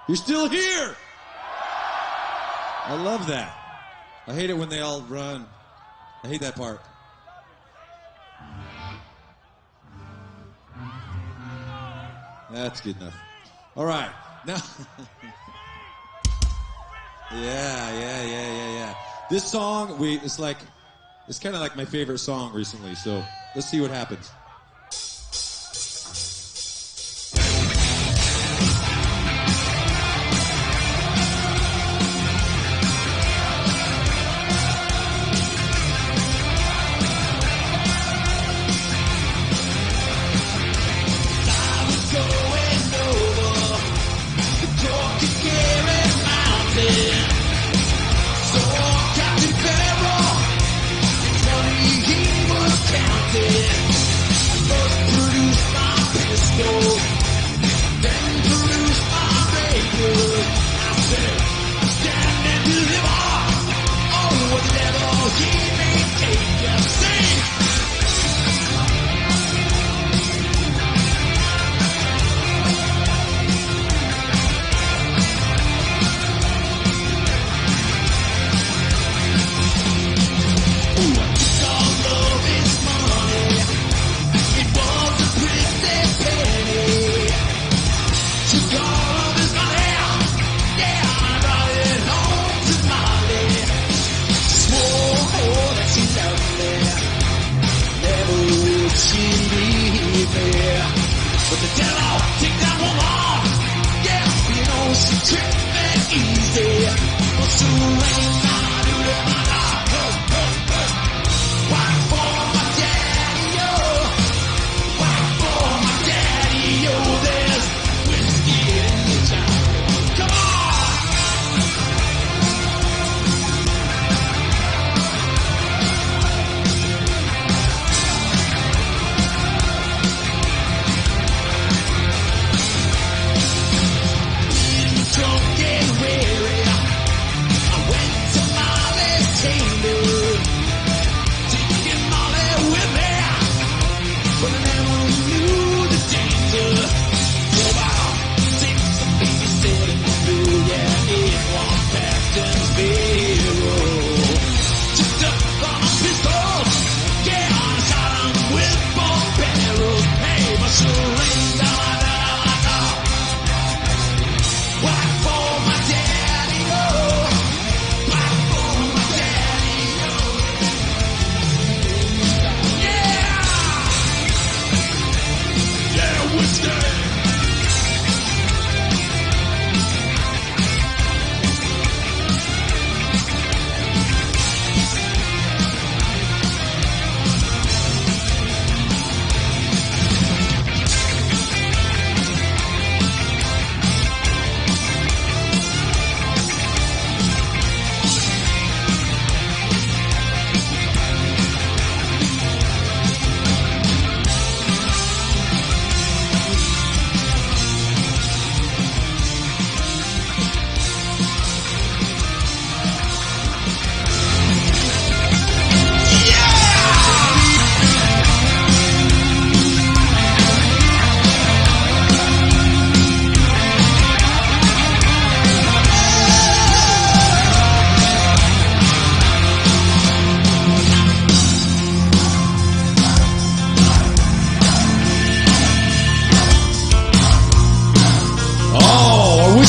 You're still here. I love that. I hate it when they all run. I hate that part. That's good enough. All right. Now. Yeah. This song, it's kind of like my favorite song recently, so let's see what happens.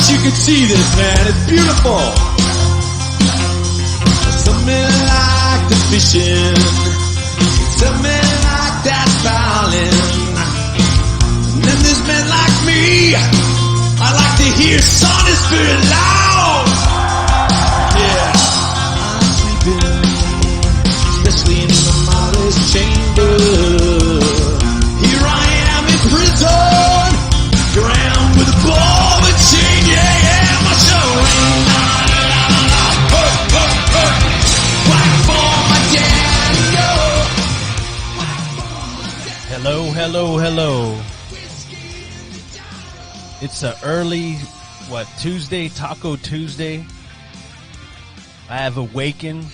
You can see this, man. It's beautiful. Something like the fishing, something like that violin. And then there's men like me. I like to hear sonnets very loud. Yeah, I'm sleeping, especially in the modest chamber. Here I am in prison, drowned with a ball and chain. Yeah, my show ain't whack for my daddy, yo. Hello. It's a early, Tuesday, Taco Tuesday. I have awakened.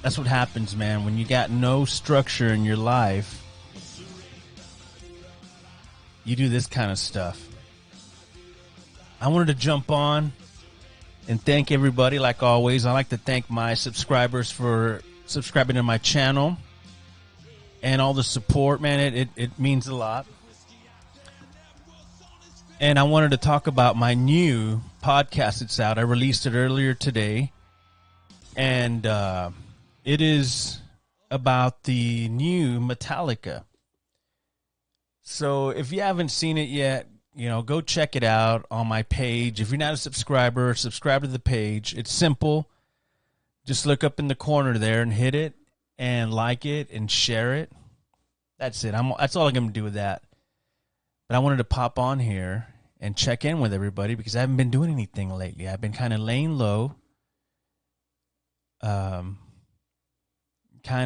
That's what happens, man, when you got no structure in your life. you do this kind of stuff. I wanted to jump on and thank everybody like always. I like to thank my subscribers for subscribing to my channel and all the support, man. It means a lot. And I wanted to talk about my new podcast that's out. I released it earlier today. And it is about the new Metallica. So if you haven't seen it yet, go check it out on my page. If you're not a subscriber, subscribe to the page. It's simple. Just look up in the corner there and hit it and like it and share it. That's it. That's all I'm going to do with that. But I wanted to pop on here and check in with everybody because I haven't been doing anything lately. I've been kind of laying low. Kind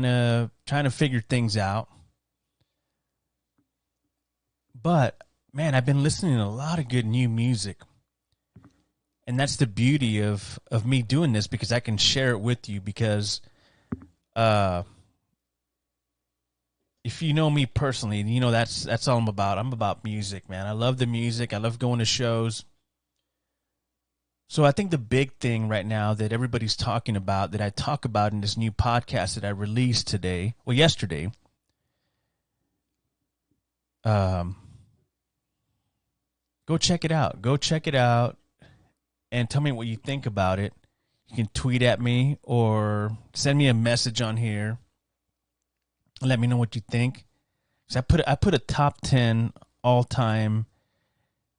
of trying to figure things out. But, man, I've been listening to a lot of good new music. And that's the beauty of me doing this because I can share it with you because if you know me personally, that's all I'm about. I'm about music, man. I love the music. I love going to shows. So I think the big thing right now that everybody's talking about, that I talk about in this new podcast that I released yesterday, go check it out. Go check it out and tell me what you think about it. You can tweet at me or send me a message on here. Let me know what you think. So I put a top 10 all-time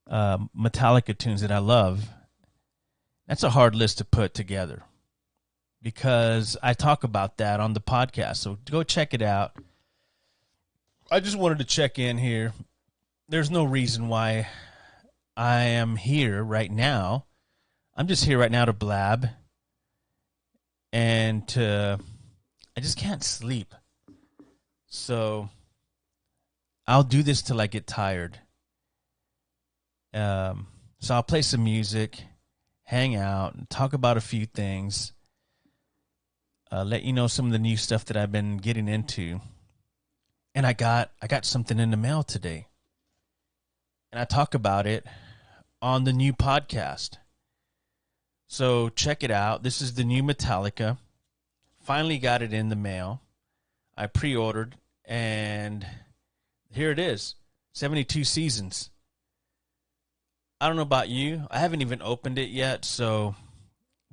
Metallica tunes that I love. That's a hard list to put together because I talk about that on the podcast. So go check it out. I just wanted to check in here. There's no reason why I am here right now. I'm just here right now to blab and I just can't sleep. So I'll do this till I get tired. So I'll play some music, hang out, and talk about a few things. Let you know some of the new stuff that I've been getting into. And I got something in the mail today. And I talk about it on the new podcast. So check it out. This is the new Metallica. Finally got it in the mail. I pre-ordered, and here it is. 72 seasons. I don't know about you. I haven't even opened it yet, so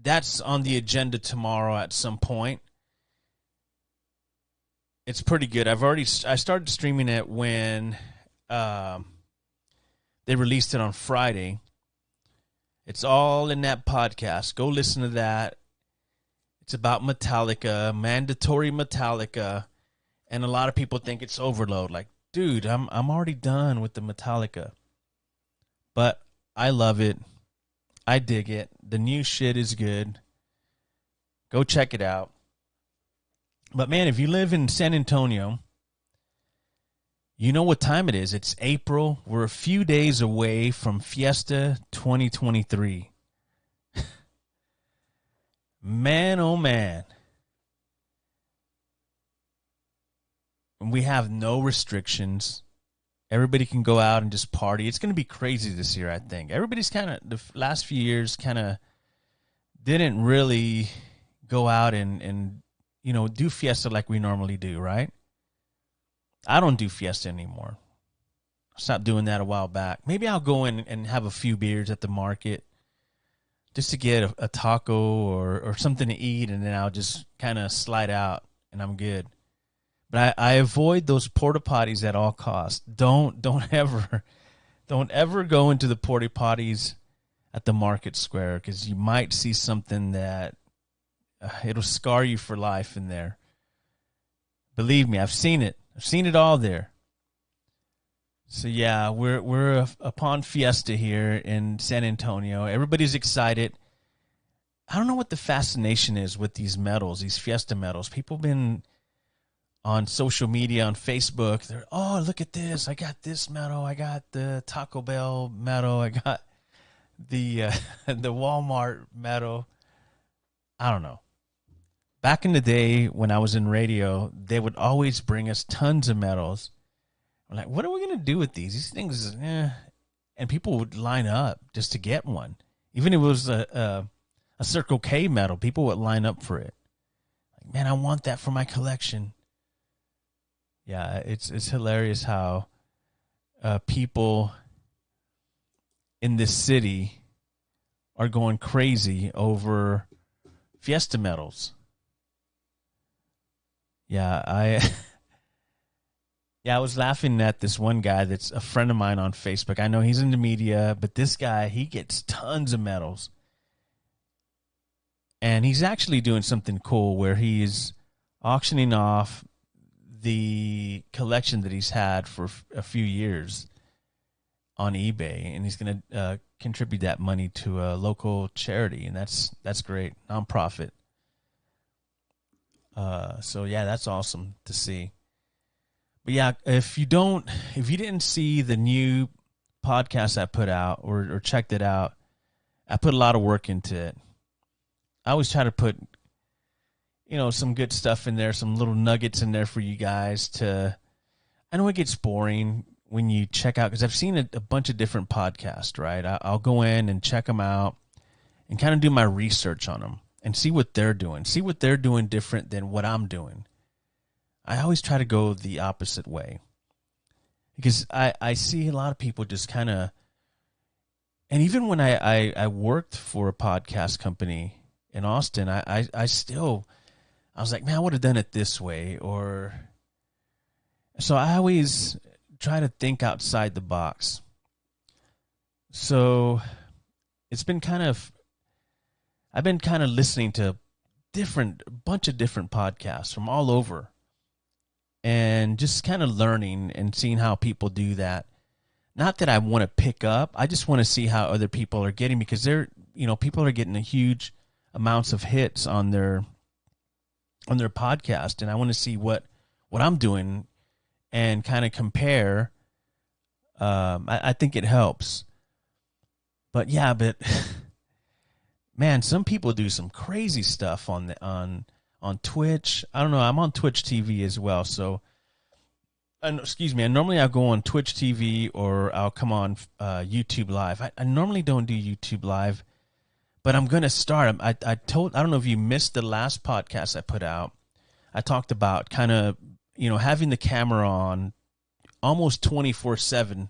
that's on the agenda tomorrow at some point. It's pretty good. I started streaming it when they released it on Friday. It's all in that podcast. Go listen to that. It's about Metallica, mandatory Metallica, and a lot of people think it's overload. Like, dude, I'm already done with the Metallica. But I love it. I dig it. The new shit is good. Go check it out. But, man, if you live in San Antonio, you know what time it is. It's April. We're a few days away from Fiesta 2023. Man, oh, man. We have no restrictions. Everybody can go out and just party. It's going to be crazy this year, I think. Everybody's the last few years didn't really go out and do Fiesta like we normally do, right? I don't do Fiesta anymore. I stopped doing that a while back. Maybe I'll go in and have a few beers at the market just to get a taco or something to eat, and then I'll just kind of slide out, and I'm good. But I avoid those porta potties at all costs. Don't ever go into the porta potties at the market square because you might see something that it'll scar you for life in there. Believe me, I've seen it. I've seen it all there. So yeah, we're upon Fiesta here in San Antonio. Everybody's excited. I don't know what the fascination is with these medals, these Fiesta medals. People have been on social media, on Facebook. They're, oh, look at this. I got this medal. I got the Taco Bell medal. I got the the Walmart medal. I don't know. Back in the day when I was in radio, they would always bring us tons of medals. I'm like, what are we going to do with these? These things, and people would line up just to get one. Even if it was a Circle K medal, people would line up for it. Like, man, I want that for my collection. Yeah, it's hilarious how people in this city are going crazy over Fiesta medals. Yeah, I was laughing at this one guy that's a friend of mine on Facebook. I know he's in the media, but this guy, he gets tons of medals. And he's actually doing something cool where he's auctioning off the collection that he's had for a few years on eBay, and he's going to contribute that money to a local charity, and that's great, nonprofit. So yeah, that's awesome to see. But yeah, if you didn't see the new podcast I put out or checked it out, I put a lot of work into it. I always try to put, some good stuff in there, some little nuggets in there for you guys to. I know it gets boring when you check out, because I've seen a bunch of different podcasts, right? I'll go in and check them out and kind of do my research on them and see what they're doing different than what I'm doing. I always try to go the opposite way, because I see a lot of people just kind of, and even when I worked for a podcast company in Austin, I was like, man, I would have done it this way. So I always try to think outside the box. So I've been kind of listening to a bunch of different podcasts from all over, and just kind of learning and seeing how people do that. Not that I want to pick up, I just want to see how other people are getting, because people are getting a huge amounts of hits on their podcast, and I want to see what I'm doing and kind of compare. I think it helps. But man, some people do some crazy stuff on Twitch. I don't know. I'm on Twitch TV as well. So, excuse me. Normally I'll go on Twitch TV, or I'll come on YouTube Live. I normally don't do YouTube Live, but I'm going to start. I don't know if you missed the last podcast I put out. I talked about kind of, having the camera on almost 24/7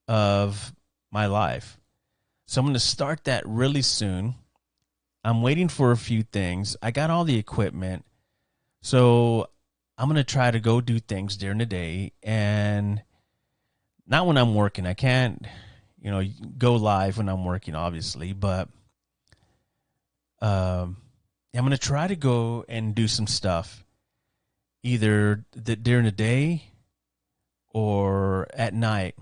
of my life. So I'm going to start that really soon. I'm waiting for a few things. I got all the equipment. So I'm going to try to go do things during the day, and not when I'm working. I can't, go live when I'm working, obviously, but I'm going to try to go and do some stuff either during the day or at night.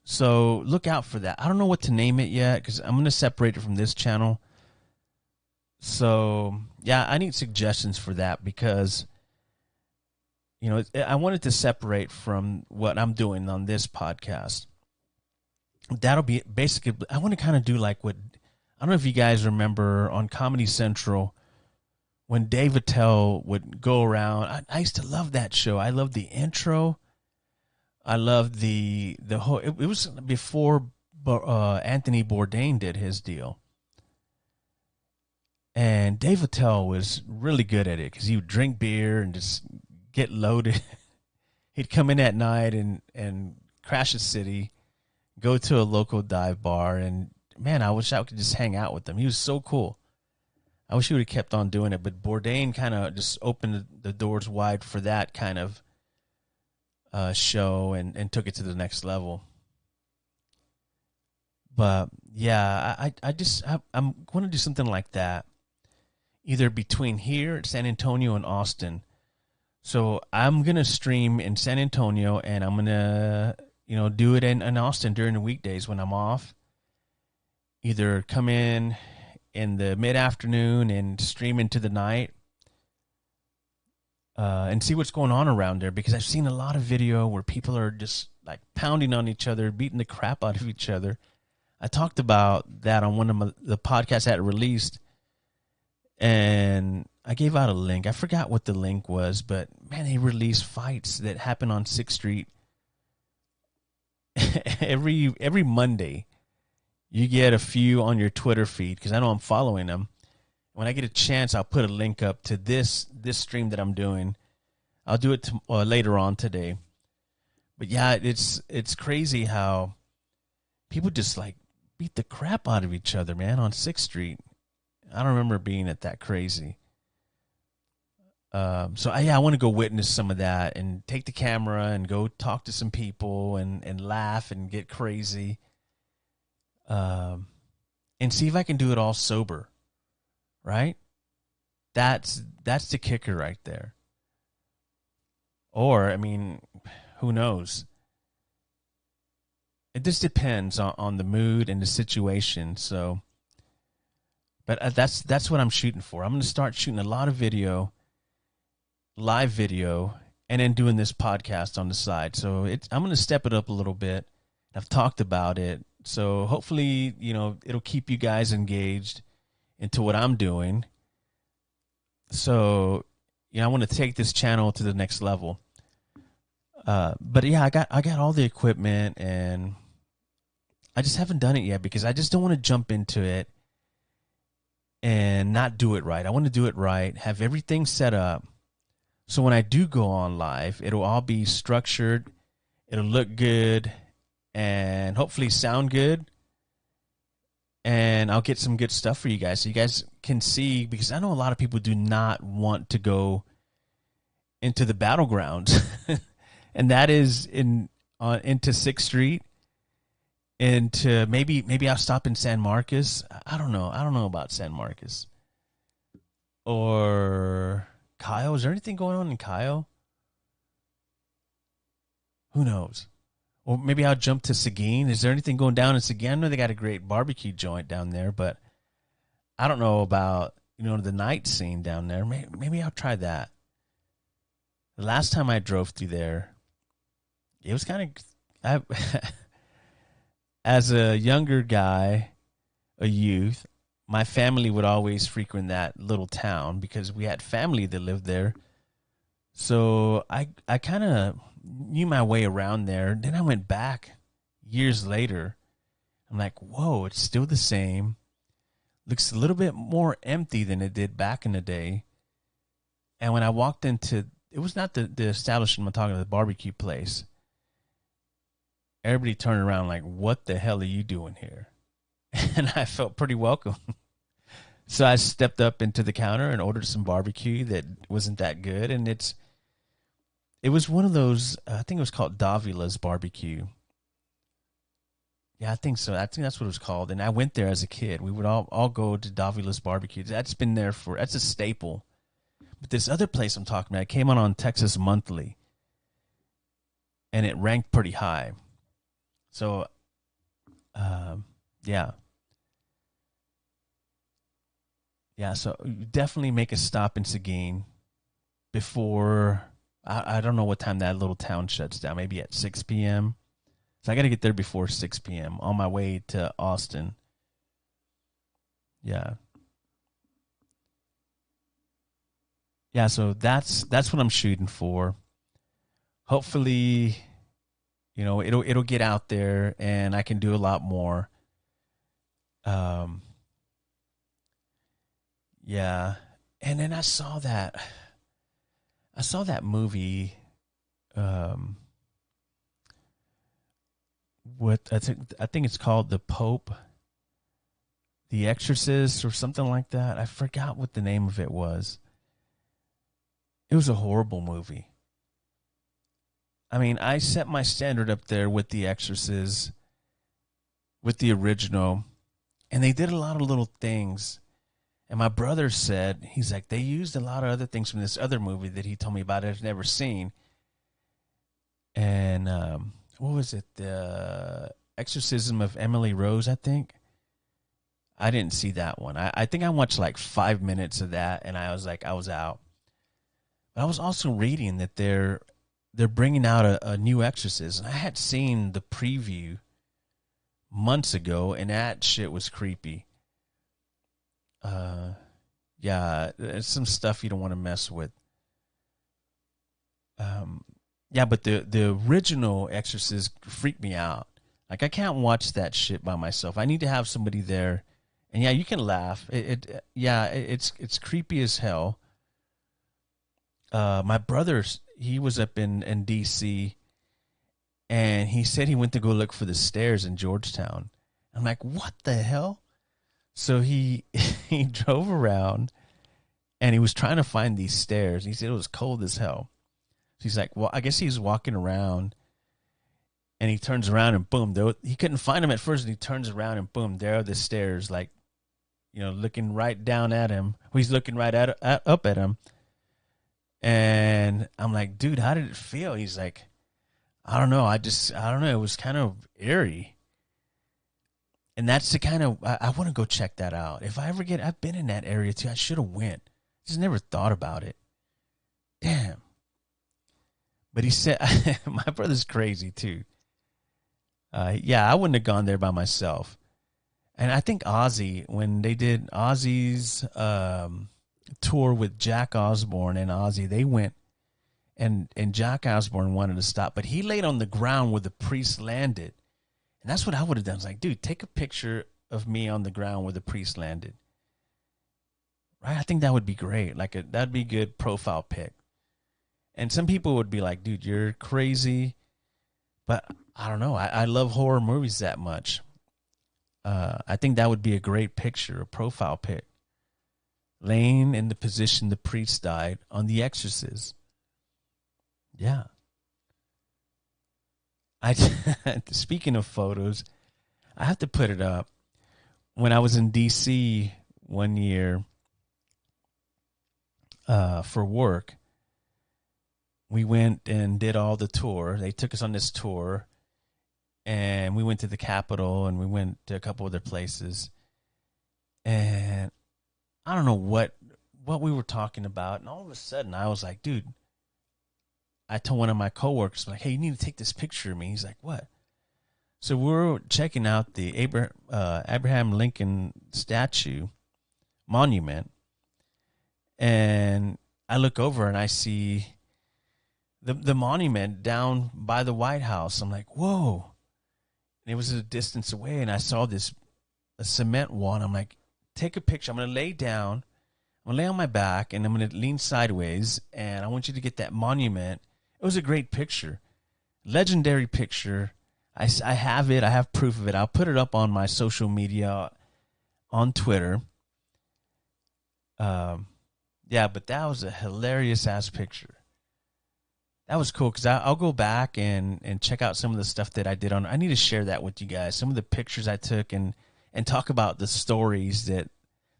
So look out for that. I don't know what to name it yet, because I'm going to separate it from this channel. So yeah, I need suggestions for that, because I wanted to separate from what I'm doing on this podcast. That'll be basically, I want to kind of do like what, I don't know if you guys remember on Comedy Central when Dave Attell would go around. I used to love that show. I loved the intro. I loved the whole. It was before Anthony Bourdain did his deal, and Dave Attell was really good at it, because he would drink beer and just get loaded. He'd come in at night and crash the city, go to a local dive bar, and man, I wish I could just hang out with him. He was so cool. I wish he would have kept on doing it, but Bourdain kind of just opened the doors wide for that kind of show and took it to the next level. But yeah, I'm going to do something like that, either between here, San Antonio, and Austin. So I'm going to stream in San Antonio, and I'm going to, do it in Austin during the weekdays when I'm off. Either come in the mid-afternoon and stream into the night, and see what's going on around there, because I've seen a lot of video where people are just like pounding on each other, beating the crap out of each other. I talked about that on one of the podcasts I had released, and I gave out a link. I forgot what the link was, but man, they released fights that happened on 6th Street every Monday, you get a few on your Twitter feed because I know I'm following them. When I get a chance, I'll put a link up to this stream that I'm doing. I'll do it later on today. But yeah, it's crazy how people just like beat the crap out of each other, man, on 6th Street. I don't remember being at that crazy. So I want to go witness some of that and take the camera and go talk to some people and laugh and get crazy. And see if I can do it all sober. Right? That's the kicker right there. Or, I mean, who knows? It just depends on the mood and the situation. So, but that's what I'm shooting for. I'm going to start shooting a lot of live video, and then doing this podcast on the side. So I'm going to step it up a little bit. I've talked about it. So hopefully, it'll keep you guys engaged into what I'm doing. So, I want to take this channel to the next level. But yeah, I got all the equipment, and I just haven't done it yet because I just don't want to jump into it and not do it right. I want to do it right, have everything set up. So when I do go on live, it'll all be structured. It'll look good and hopefully sound good. And I'll get some good stuff for you guys so you guys can see, because I know a lot of people do not want to go into the battlegrounds. And that is into 6th Street, into maybe I'll stop in San Marcos. I don't know. I don't know about San Marcos. Or Kyle. Is there anything going on in Kyle? Who knows? Or maybe I'll jump to Seguin. Is there anything going down in Seguin? I know they got a great barbecue joint down there, but I don't know about, the night scene down there. Maybe I'll try that. The last time I drove through there, it was kind of, as a younger guy, a youth, my family would always frequent that little town because we had family that lived there. So I kind of knew my way around there. Then I went back years later. I'm like, whoa, it's still the same. Looks a little bit more empty than it did back in the day. And when I walked into, it was not the establishment I'm talking about, the barbecue place. Everybody turned around like, what the hell are you doing here? And I felt pretty welcome. So I stepped up into the counter and ordered some barbecue that wasn't that good. And it was one of those, I think it was called Davila's Barbecue. Yeah, I think so. I think that's what it was called. And I went there as a kid. We would all go to Davila's Barbecue. That's been there that's a staple. But this other place I'm talking about, it came on Texas Monthly. And it ranked pretty high. So, yeah. Yeah, so definitely make a stop in Seguin before, I don't know what time that little town shuts down, maybe at 6 p.m. So I got to get there before 6 p.m. on my way to Austin. Yeah. Yeah, so that's what I'm shooting for. Hopefully, it'll get out there and I can do a lot more. Yeah. And then I saw that movie, what I think it's called The Pope, The Exorcist or something like that. I forgot what the name of it was. It was a horrible movie. I mean, I set my standard up there with The Exorcist, with the original, and they did a lot of little things. And my brother said, he's like, they used a lot of other things from this other movie that he told me about I've never seen. And what was it? The Exorcism of Emily Rose, I think. I didn't see that one. I think I watched like 5 minutes of that, and I was out. But I was also reading that they're bringing out a new Exorcist. And I had seen the preview months ago, and that shit was creepy. Yeah, it's some stuff you don't want to mess with. Yeah, but the original Exorcist freaked me out. Like I can't watch that shit by myself. I need to have somebody there. And yeah, you can laugh. It's creepy as hell. My brother, he was up in DC, and he said he went to go look for the stairs in Georgetown. I'm like, what the hell? So he he drove around, and he was trying to find these stairs. He said it was cold as hell. So he's like, well, I guess he's walking around, and he turns around, and boom, he couldn't find them at first, and he turns around, and boom, there are the stairs, like, looking right down at him. He's looking right up at him. And I'm like, dude, how did it feel? He's like, I don't know. I don't know. It was kind of eerie. And that's the kind of, I want to go check that out. If I ever I've been in that area too. I should have went. Just never thought about it. Damn. But he said, my brother's crazy too. Yeah, I wouldn't have gone there by myself. And I think Ozzy, when they did Ozzy's tour with Jack Osbourne and Ozzy, they went, and Jack Osbourne wanted to stop, but he laid on the ground where the priest landed. And that's what I would have done. I was like, dude, take a picture of me on the ground where the priest landed. Right? I think that would be great. That'd be a good profile pic. And some people would be like, dude, you're crazy. But I don't know. I love horror movies that much. I think that would be a great picture, a profile pic. Laying in the position the priest died on The Exorcist. Yeah. Speaking of photos, I have to put it up. When I was in DC one year for work, we went and did all the tour. They took us on this tour, and we went to the Capitol, and we went to a couple other places. And I don't know what we were talking about. And all of a sudden, I was like, dude, I told one of my coworkers, like, hey, you need to take this picture of me. He's like, what? So we're checking out the Abraham Lincoln statue monument. And I look over and I see the monument down by the White House. I'm like, whoa. And it was a distance away, and I saw a cement wall, and I'm like, take a picture. I'm going to lay down. I'm going to lay on my back, and I'm going to lean sideways, and I want you to get that monument. It was a great picture. Legendary picture. I have it. I have proof of it. I'll put it up on my social media on Twitter. Yeah, but that was a hilarious-ass picture. That was cool because I'll go back and check out some of the stuff that I did on. I need to share that with you guys. Some of the pictures I took and talk about the stories that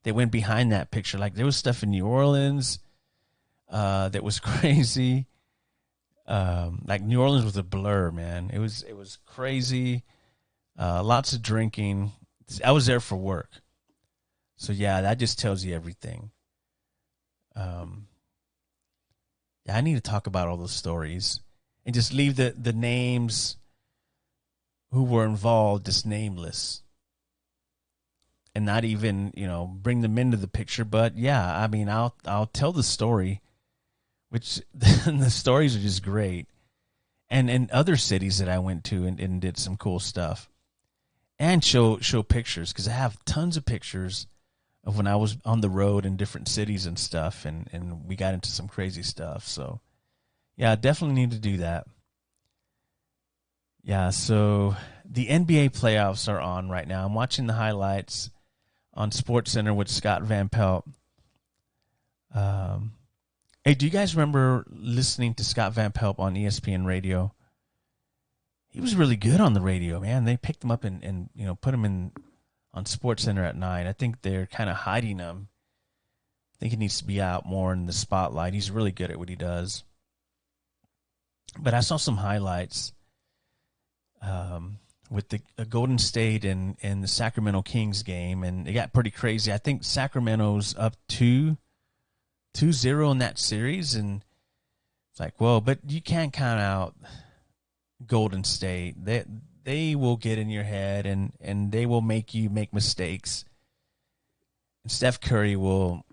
went behind that picture. Like there was stuff in New Orleans that was crazy. Like New Orleans was a blur, man. It was crazy. Lots of drinking. I was there for work, so yeah, that just tells you everything. Yeah, I need to talk about all those stories and just leave the names who were involved just nameless and not even, bring them into the picture. But yeah, I mean, I'll tell the story, which the stories are just great. And in other cities that I went to and did some cool stuff and show pictures, because I have tons of pictures of when I was on the road in different cities and stuff, and we got into some crazy stuff. So, yeah, I definitely need to do that. Yeah, so the NBA playoffs are on right now. I'm watching the highlights on SportsCenter with Scott Van Pelt. Hey, do you guys remember listening to Scott Van Pelt on ESPN Radio? He was really good on the radio, man. They picked him up and put him in on SportsCenter at 9. I think they're kind of hiding him. I think he needs to be out more in the spotlight. He's really good at what he does. But I saw some highlights with the Golden State and the Sacramento Kings game, and it got pretty crazy. I think Sacramento's up 2-0 in that series, and it's like, whoa, but you can't count out Golden State. They will get in your head, and they will make you make mistakes. And Steph Curry will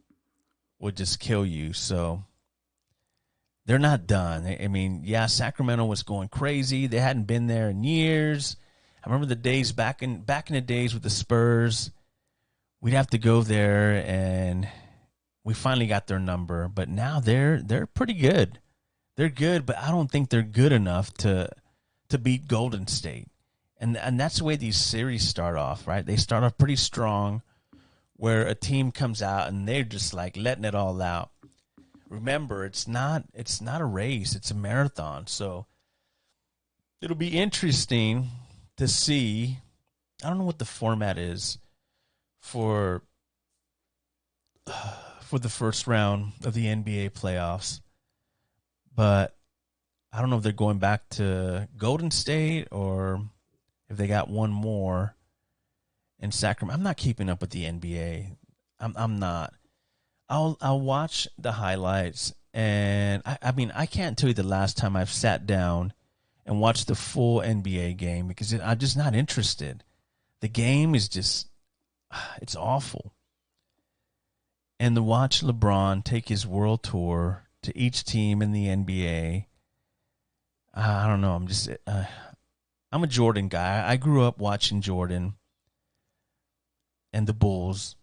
just kill you. So, they're not done. I mean, yeah, Sacramento was going crazy. They hadn't been there in years. I remember the days back in the days with the Spurs. We'd have to go there, and we finally got their number. But now they're pretty good. They're good, but I don't think they're good enough to beat Golden State. And that's the way these series start off, right? They start off pretty strong, where a team comes out and they're just like letting it all out. Remember, it's not a race, it's a marathon. So it'll be interesting to see. I don't know what the format is for the first round of the NBA playoffs, but I don't know if they're going back to Golden State or if they got one more in Sacramento. I'm not keeping up with the NBA. I'm not. I'll watch the highlights, and I mean, I can't tell you the last time I've sat down and watched the full NBA game because I'm just not interested. The game is just, it's awful. And to watch LeBron take his world tour to each team in the NBA, I don't know. I'm a Jordan guy. I grew up watching Jordan and the Bulls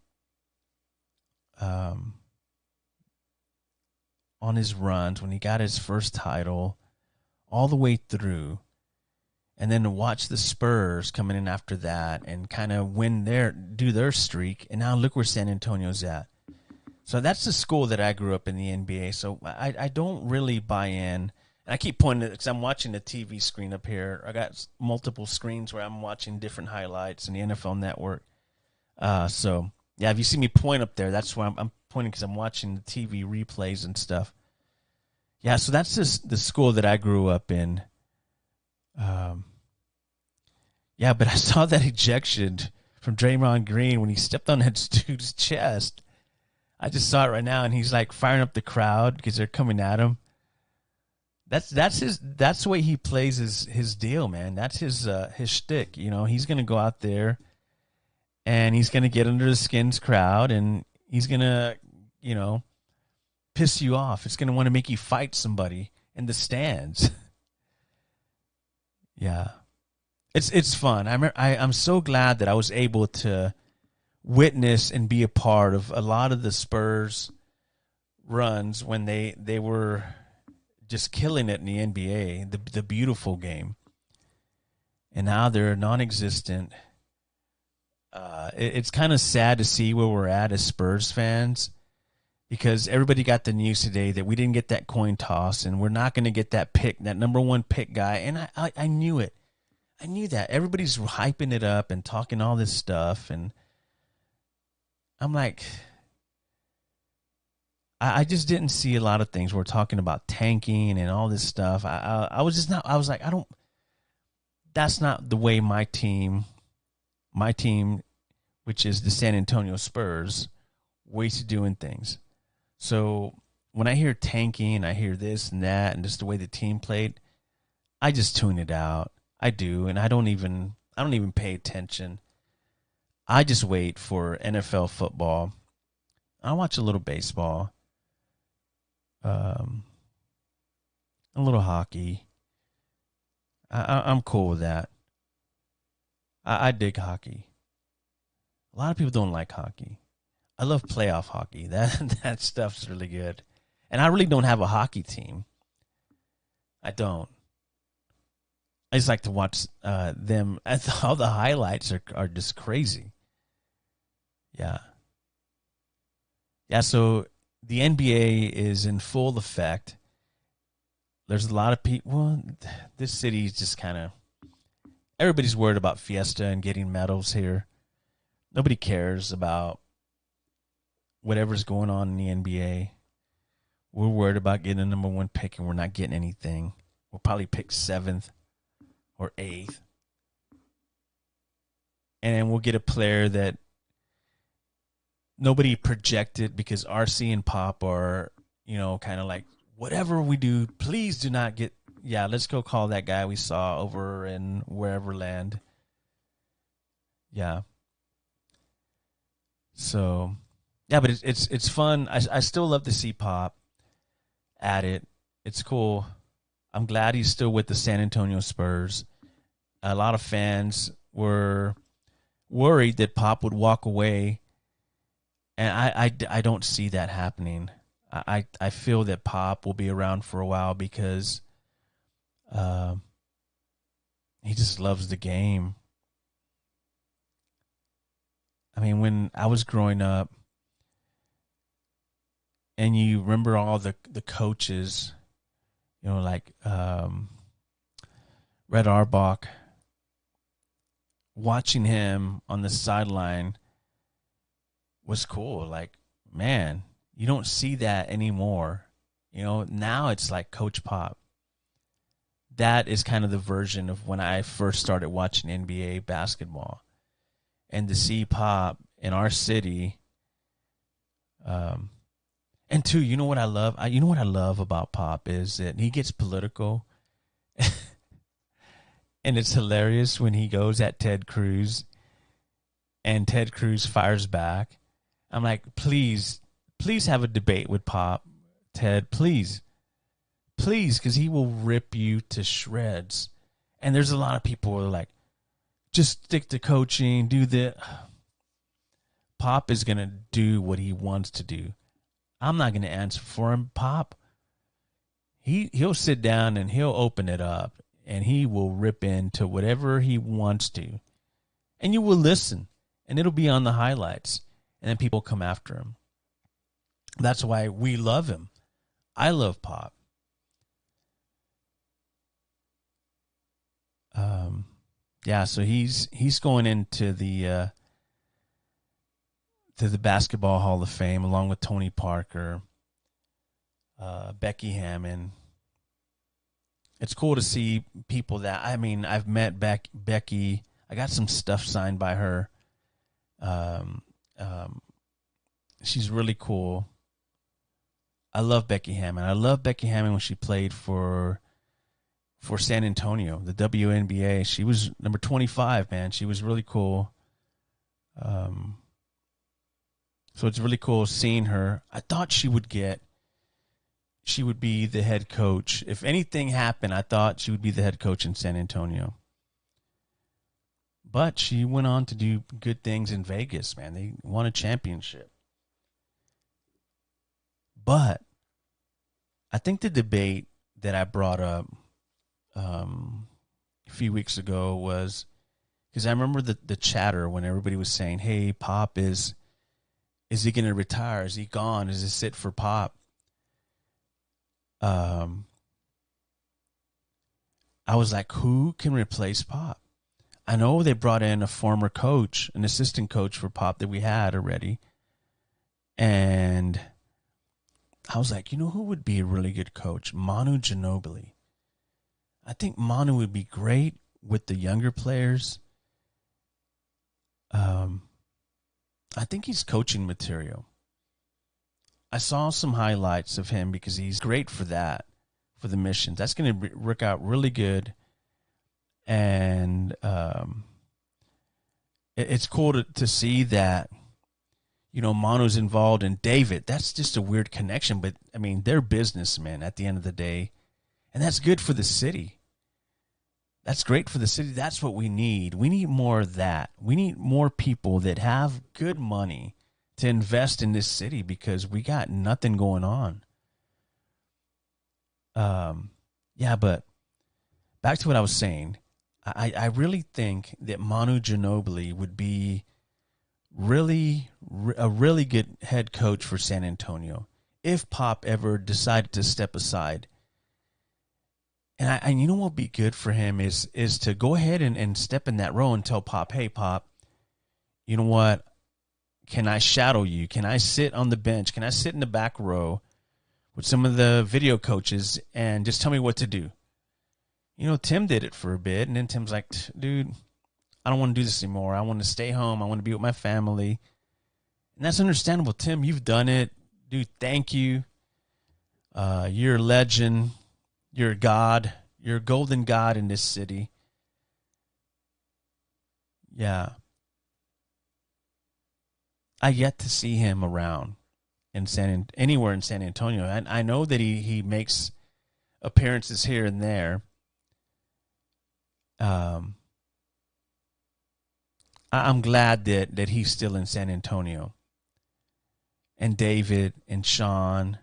on his runs when he got his first title all the way through. And then to watch the Spurs coming in after that and kind of do their streak. And now look where San Antonio's at. So that's the school that I grew up in the NBA. So I don't really buy in. And I keep pointing because I'm watching the TV screen up here. I got multiple screens where I'm watching different highlights in the NFL Network. So, yeah, if you see me point up there, that's why I'm pointing because I'm watching the TV replays and stuff. Yeah, so that's just the school that I grew up in. Yeah, but I saw that ejection from Draymond Green when he stepped on that dude's chest. I just saw it right now, and he's like firing up the crowd because they're coming at him. That's the way he plays his deal, man. That's his shtick. You know, he's gonna go out there and he's gonna get under the skins crowd, and he's gonna, you know, piss you off. It's gonna want to make you fight somebody in the stands. Yeah, it's fun. I'm so glad that I was able to witness and be a part of a lot of the Spurs runs when they were just killing it in the NBA, the beautiful game. And now they're non-existent. It's kind of sad to see where we're at as Spurs fans, because everybody got the news today that we didn't get that coin toss and we're not going to get that pick, that number one pick guy. And I knew it. I knew that. Everybody's hyping it up and talking all this stuff. And I'm like, I just didn't see a lot of things. We're talking about tanking and all this stuff. I was just not, I was like, that's not the way my team, which is the San Antonio Spurs, ways of doing things. So when I hear tanking and I hear this and that and just the way the team played, I just tune it out. I do. And I don't even pay attention. I just wait for NFL football. I watch a little baseball. A little hockey. I'm cool with that. I dig hockey. A lot of people don't like hockey. I love playoff hockey. That stuff's really good. And I really don't have a hockey team. I don't. I just like to watch them. All the highlights are just crazy. Yeah. Yeah, so the NBA is in full effect. There's a lot of people. Well, this city is just kind of, everybody's worried about Fiesta and getting medals here. Nobody cares about whatever's going on in the NBA. We're worried about getting a number one pick, and we're not getting anything. We'll probably pick 7th or 8th. And we'll get a player that nobody projected, because RC and Pop are, kind of like, whatever we do, please do not get, let's go call that guy we saw over in wherever land. Yeah. So, yeah, but it's fun. I still love to see Pop at it. It's cool. I'm glad he's still with the San Antonio Spurs. A lot of fans were worried that Pop would walk away, and I don't see that happening. I feel that Pop will be around for a while because uh, he just loves the game. I mean, when I was growing up, and you remember all the coaches, like Red Auerbach, watching him on the sideline was cool. Like, man, you don't see that anymore. Now it's like Coach Pop. That is kind of the version of when I first started watching NBA basketball. And to see Pop in our city, and two, you know what I love? You know what I love about Pop is that he gets political. And it's hilarious when he goes at Ted Cruz and Ted Cruz fires back. I'm like, please have a debate with Pop, Ted, please, because he will rip you to shreds. And there's a lot of people who are like, just stick to coaching, do that. Pop is going to do what he wants to do. I'm not going to answer for him. Pop, he'll sit down and he'll open it up and he will rip into whatever he wants to. And you will listen, and it'll be on the highlights. And then people come after him. That's why we love him. I love Pop. Yeah, so he's going into the to the Basketball Hall of Fame along with Tony Parker, Becky Hammond. It's cool to see people that, I mean, I've met Becky. I got some stuff signed by her. She's really cool. I love Becky Hammond. I love Becky Hammond when she played for San Antonio, the WNBA. She was number 25, man. She was really cool. So it's really cool seeing her. I thought she would be the head coach. If anything happened, I thought she would be the head coach in San Antonio. But she went on to do good things in Vegas, man. They won a championship. But I think the debate that I brought up a few weeks ago was, because I remember the chatter when everybody was saying, hey, Pop, is he going to retire? Is he gone? Is this it for Pop? I was like, who can replace Pop? I know they brought in a former coach, an assistant coach for Pop that we had already. And I was like, who would be a really good coach? Manu Ginobili. I think Manu would be great with the younger players. I think he's coaching material. I saw some highlights of him because he's great for that, for the missions. That's going to work out really good. And it's cool to see that, Manu's involved in David. That's just a weird connection. But, I mean, they're businessmen at the end of the day. And that's good for the city. That's great for the city. That's what we need. We need more of that. We need more people that have good money to invest in this city because we got nothing going on. Yeah, but back to what I was saying. I really think that Manu Ginobili would be a really good head coach for San Antonio if Pop ever decided to step aside. And you know what would be good for him is to go ahead and step in that role and tell Pop, hey, Pop, you know what? Can I shadow you? Can I sit on the bench? Can I sit in the back row with some of the video coaches and just tell me what to do? Tim did it for a bit, and then Tim's like, dude, I don't want to do this anymore. I want to stay home. I want to be with my family. And that's understandable. Tim, you've done it. Dude, thank you. You're a legend. You're a god. You're a golden god in this city. Yeah. I yet to see him around in anywhere in San Antonio. I know that he makes appearances here and there. I'm glad that he's still in San Antonio. And David and Sean.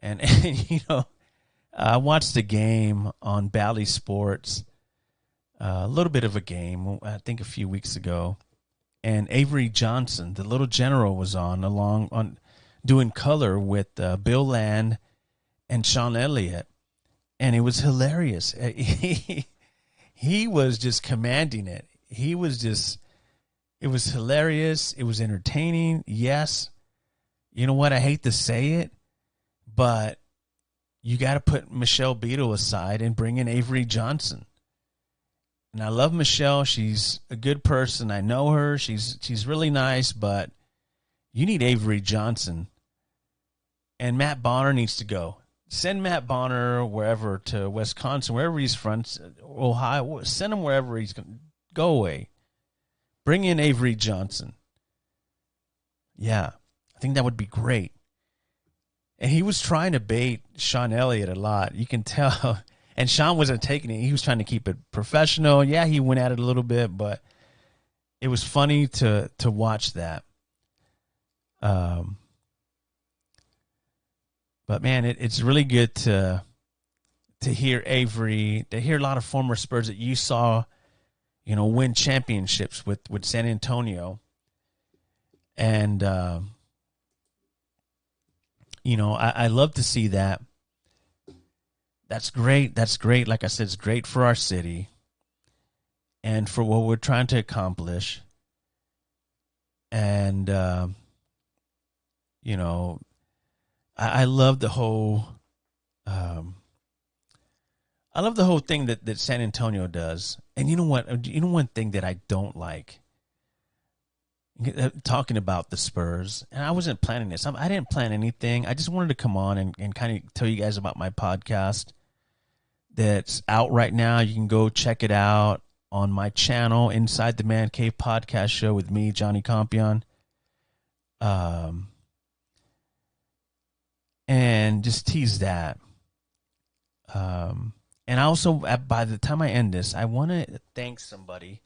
And you know, I watched the game on Bally Sports, a little bit of a game, I think a few weeks ago. And Avery Johnson, the little general, was on doing color with Bill Land and Sean Elliott. And it was hilarious. He was just commanding it. It was hilarious. It was entertaining. Yes. You know what? I hate to say it, but you got to put Michelle Beadle aside and bring in Avery Johnson. And I love Michelle. She's a good person. I know her. She's really nice, but you need Avery Johnson. And Matt Bonner needs to go. Send Matt Bonner wherever, to Wisconsin, wherever he's from, Ohio. Send him wherever he's going. Go away. Bring in Avery Johnson. Yeah, I think that would be great. And he was trying to bait Sean Elliott a lot. You can tell. And Sean wasn't taking it. He was trying to keep it professional. Yeah, he went at it a little bit, but it was funny to watch that. But man, it's really good to hear Avery, to hear a lot of former Spurs that you saw, you know, win championships with San Antonio. And, you know, I love to see that. That's great. That's great. Like I said, it's great for our city and for what we're trying to accomplish. And, you know, I love the whole, I love the whole thing that San Antonio does. And you know what? You know one thing that I don't like? Talking about the Spurs, and I wasn't planning this. I didn't plan anything. I just wanted to come on and kind of tell you guys about my podcast that's out right now. You can go check it out on my channel, Inside the Man Cave Podcast Show with me, Johnny COMPIAN. And just tease that. And I also, by the time I end this, I want to thank somebody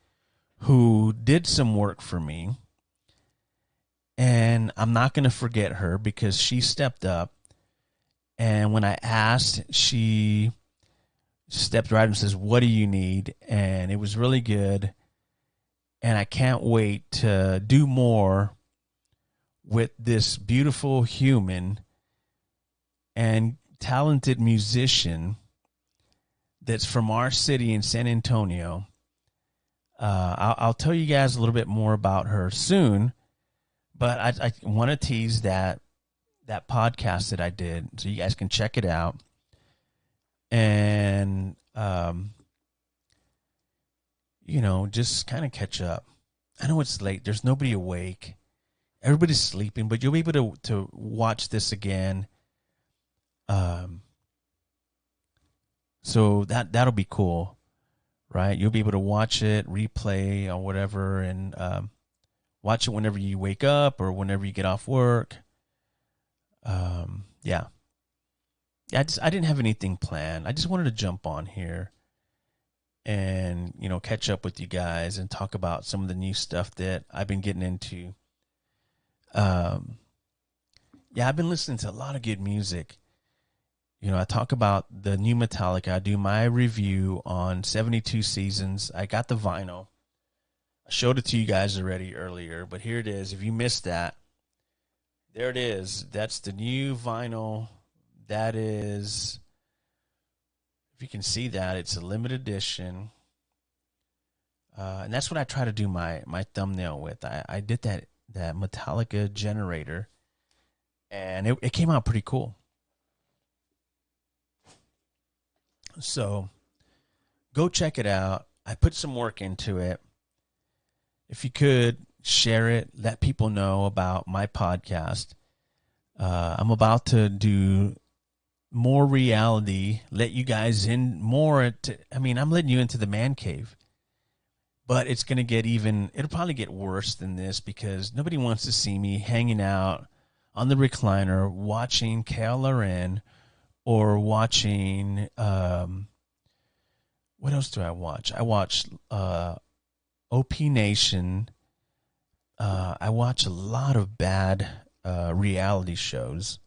who did some work for me. And I'm not going to forget her because she stepped up. And when I asked, she stepped right and says, "What do you need?" And it was really good. And I can't wait to do more with this beautiful human and talented musician that's from our city in San Antonio. I'll tell you guys a little bit more about her soon. But I want to tease that podcast that I did so you guys can check it out. And, you know, just kind of catch up. I know it's late. There's nobody awake. Everybody's sleeping, but you'll be able to watch this again. So that'll be cool, right? You'll be able to watch it, replay or whatever, and watch it whenever you wake up or whenever you get off work. Yeah. I didn't have anything planned. I just wanted to jump on here and, you know, catch up with you guys and talk about some of the new stuff that I've been getting into. Yeah, I've been listening to a lot of good music. You know, I talk about the new Metallica. I do my review on 72 Seasons. I got the vinyl. I showed it to you guys already earlier, but here it is. If you missed that, there it is. That's the new vinyl. That is, if you can see that, it's a limited edition. And that's what I try to do my thumbnail with. I did that Metallica generator, and it came out pretty cool. So go check it out. I put some work into it. If you could, share it, let people know about my podcast. I'm about to do more reality, let you guys in more. I'm letting you into the man cave. But it's going to get it'll probably get worse than this because nobody wants to see me hanging out on the recliner watching KLRN or watching, what else do I watch? I watch OP Nation. I watch a lot of bad reality shows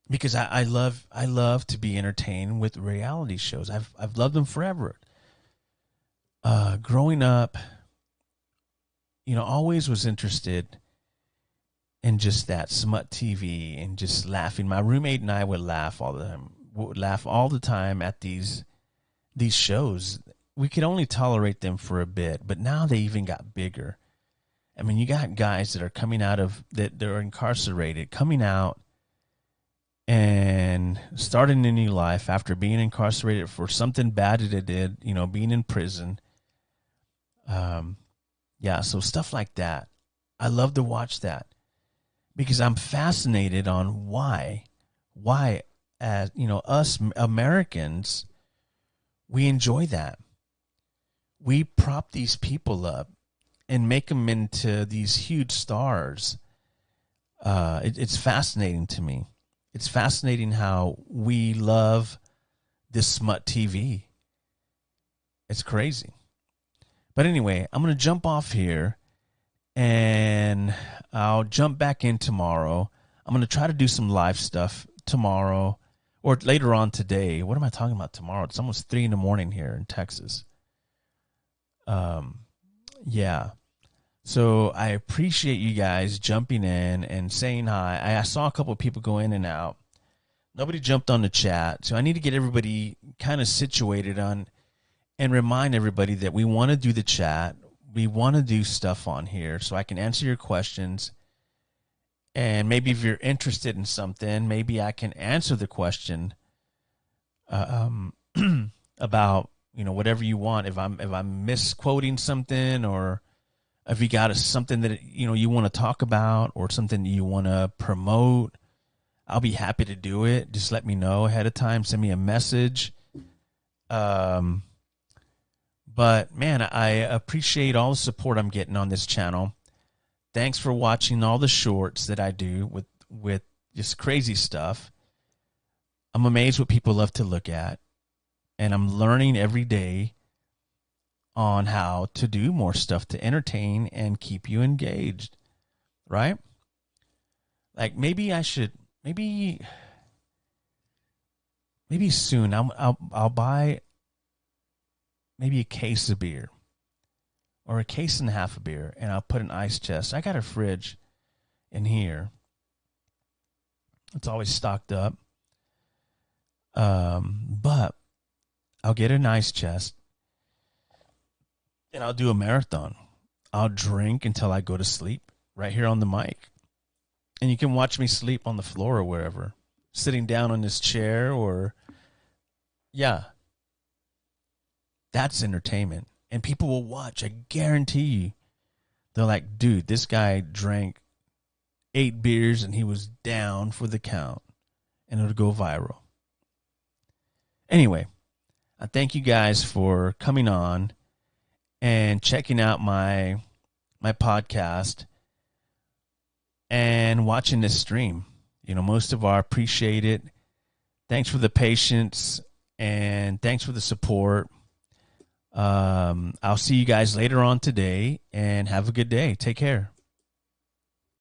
because I love to be entertained with reality shows. I've loved them forever. Growing up, always was interested in just that smut TV and just laughing. My roommate and I would laugh all the time. Would laugh all the time at these shows. We could only tolerate them for a bit, but now they even got bigger. I mean, you got guys that are coming out of that they're incarcerated, coming out and starting a new life after being incarcerated for something bad that they did, being in prison. So stuff like that. I love to watch that because I'm fascinated on why, as us Americans, we enjoy that. We prop these people up and make them into these huge stars. It's fascinating to me. It's fascinating how we love this smut TV. It's crazy. But anyway, I'm going to jump off here and I'll jump back in tomorrow. I'm going to try to do some live stuff tomorrow or later on today. What am I talking about tomorrow? It's almost 3 a.m. here in Texas. Yeah. So I appreciate you guys jumping in and saying hi. I saw a couple of people go in and out. Nobody jumped on the chat. So I need to get everybody kind of situated on and remind everybody that we want to do the chat. We want to do stuff on here so I can answer your questions. And maybe if you're interested in something, maybe I can answer the question about, whatever you want. If I'm misquoting something, or if you got something that, you want to talk about or something you want to promote, I'll be happy to do it. Just let me know ahead of time. Send me a message. But man, I appreciate all the support I'm getting on this channel. Thanks for watching all the shorts that I do with just crazy stuff. I'm amazed what people love to look at. And I'm learning every day on how to do more stuff to entertain and keep you engaged. Right? Like maybe soon I'll buy maybe a case of beer or a case and a half of beer, and I'll put an ice chest. I got a fridge in here. It's always stocked up. But I'll get an ice chest and I'll do a marathon. I'll drink until I go to sleep right here on the mic. And you can watch me sleep on the floor or wherever, sitting down on this chair or, yeah. That's entertainment. And people will watch. I guarantee you. They're like, dude, this guy drank 8 beers and he was down for the count. And it'll go viral. Anyway, I thank you guys for coming on and checking out my podcast and watching this stream. Most of our appreciate it. Thanks for the patience and thanks for the support. I'll see you guys later on today and have a good day. Take care.